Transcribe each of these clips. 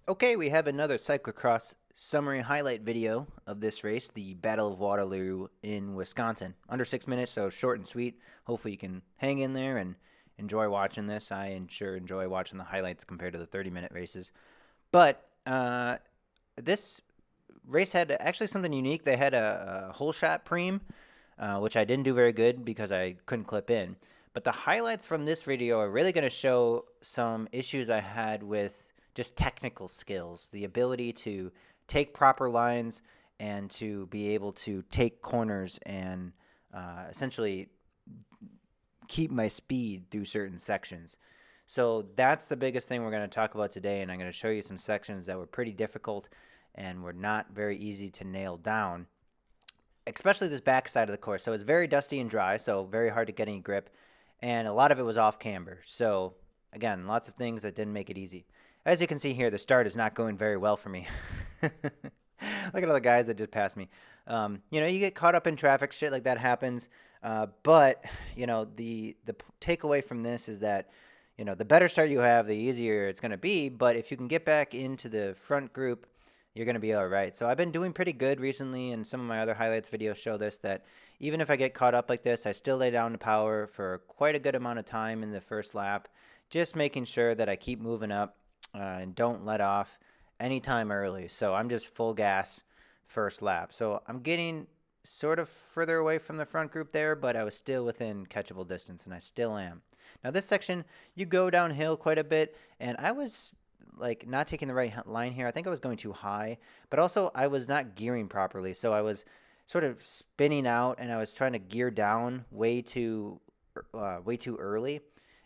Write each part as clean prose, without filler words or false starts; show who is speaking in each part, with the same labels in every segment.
Speaker 1: Okay, we have another cyclocross summary highlight video of this race, the Battle of Waterloo in Wisconsin. Under 6 minutes, so short and sweet. Hopefully you can hang in there and enjoy watching this. I sure enjoy watching the highlights compared to the 30-minute races. But this race had actually something unique. They had a whole shot preem, which I didn't do very good because I couldn't clip in. But the highlights from this video are really going to show some issues I had with just technical skills, the ability to take proper lines and to be able to take corners and essentially keep my speed through certain sections. So that's the biggest thing we're going to talk about today, and I'm going to show you some sections that were pretty difficult and were not very easy to nail down, especially this back side of the course. So it's very dusty and dry, so very hard to get any grip, and a lot of it was off camber. So again, lots of things that didn't make it easy. As you can see here, the start is not going very well for me. Look at all the guys that just passed me. You get caught up in traffic, shit like that happens. But the takeaway from this is that the better start you have, the easier it's going to be. But if you can get back into the front group, you're going to be all right. So I've been doing pretty good recently, and some of my other highlights videos show this, that even if I get caught up like this, I still lay down the power for quite a good amount of time in the first lap, just making sure that I keep moving up and don't let off anytime early. So I'm just full gas first lap. So I'm getting sort of further away from the front group there, but I was still within catchable distance, and I still am. Now this section, you go downhill quite a bit, and I was like not taking the right line here. I think I was going too high, but also I was not gearing properly. So I was sort of spinning out, and I was trying to gear down way too early,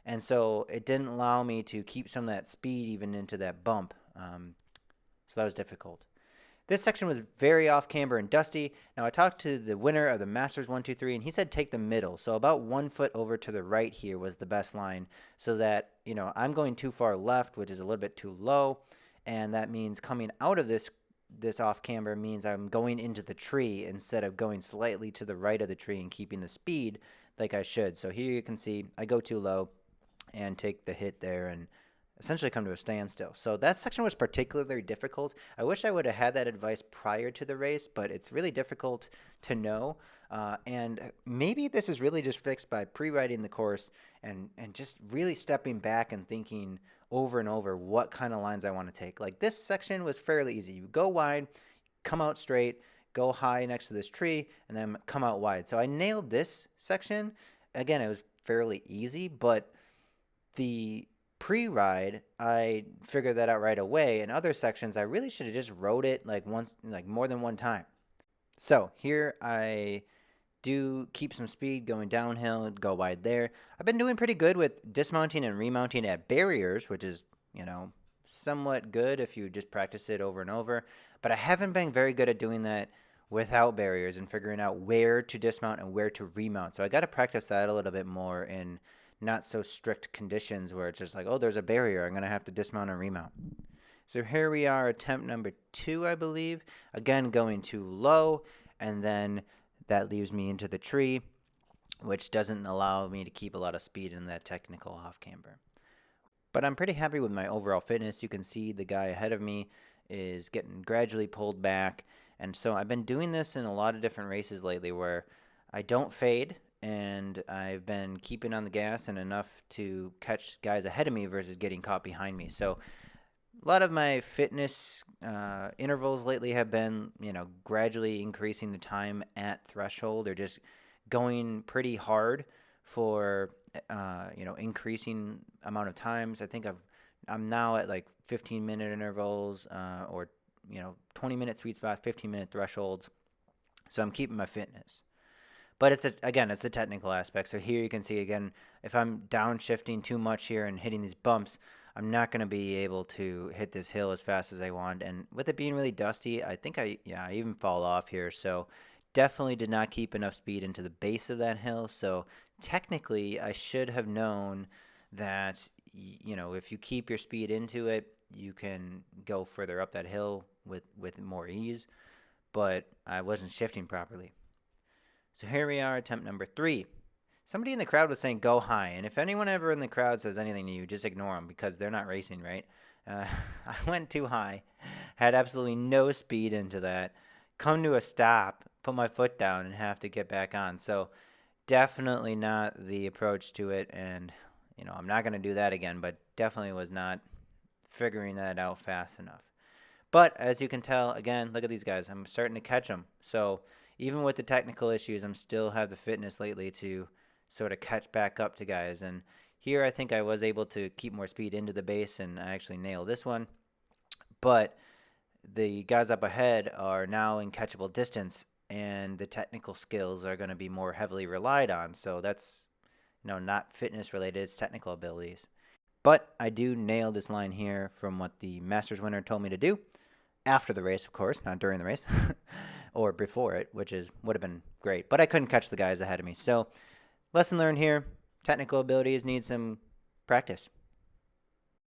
Speaker 1: and so it didn't allow me to keep some of that speed even into that bump. So that was difficult. This section was very off camber and dusty. Now I talked to the winner of the Masters 123, and he said take the middle. So about 1 foot over to the right here was the best line, so that I'm going too far left, which is a little bit too low, and that means coming out of this off camber means I'm going into the tree instead of going slightly to the right of the tree and keeping the speed like I should. So here you can see I go too low and take the hit there and essentially come to a standstill. So that section was particularly difficult. I wish I would have had that advice prior to the race, but it's really difficult to know. And maybe this is really just fixed by pre-writing the course and just really stepping back and thinking over and over what kind of lines I want to take. Like this section was fairly easy. You go wide, come out straight, go high next to this tree, and then come out wide. So I nailed this section. Again, it was fairly easy, but the pre-ride, I figured that out right away. In other sections, I really should have just rode it like once, like more than one time. So here I do keep some speed going downhill, go wide there. I've been doing pretty good with dismounting and remounting at barriers, which is, somewhat good if you just practice it over and over. But I haven't been very good at doing that without barriers and figuring out where to dismount and where to remount. So I got to practice that a little bit more in not so strict conditions where it's just like, oh, there's a barrier. I'm going to have to dismount and remount. So here we are, attempt number 2, I believe. Again, going too low, and then that leaves me into the tree, which doesn't allow me to keep a lot of speed in that technical off camber. But I'm pretty happy with my overall fitness. You can see the guy ahead of me is getting gradually pulled back. And so I've been doing this in a lot of different races lately where I don't fade, and I've been keeping on the gas and enough to catch guys ahead of me versus getting caught behind me. So a lot of my fitness intervals lately have been, gradually increasing the time at threshold or just going pretty hard for, increasing amount of times. I think I'm now at like 15-minute intervals or, 20-minute sweet spot, 15-minute thresholds. So I'm keeping my fitness. But it's the technical aspect. So here you can see again, if I'm downshifting too much here and hitting these bumps, I'm not going to be able to hit this hill as fast as I want. And with it being really dusty, I think I even fall off here. So definitely did not keep enough speed into the base of that hill. So technically, I should have known that, if you keep your speed into it, you can go further up that hill with more ease. But I wasn't shifting properly. So here we are, attempt number 3. Somebody in the crowd was saying go high, and if anyone ever in the crowd says anything to you, just ignore them because they're not racing, right? Uh, I went too high, had absolutely no speed into that, come to a stop, put my foot down, and have to get back on. So definitely not the approach to it, and I'm not going to do that again, but definitely was not figuring that out fast enough. But as you can tell, again, look at these guys. I'm starting to catch them. So even with the technical issues, I'm still have the fitness lately to sort of catch back up to guys. And here I think I was able to keep more speed into the base and I actually nail this one. But the guys up ahead are now in catchable distance and the technical skills are going to be more heavily relied on. So that's, not fitness related, it's technical abilities. But I do nail this line here from what the Masters winner told me to do after the race, of course, not during the race or before it, which would have been great. But I couldn't catch the guys ahead of me. So lesson learned here: technical abilities need some practice.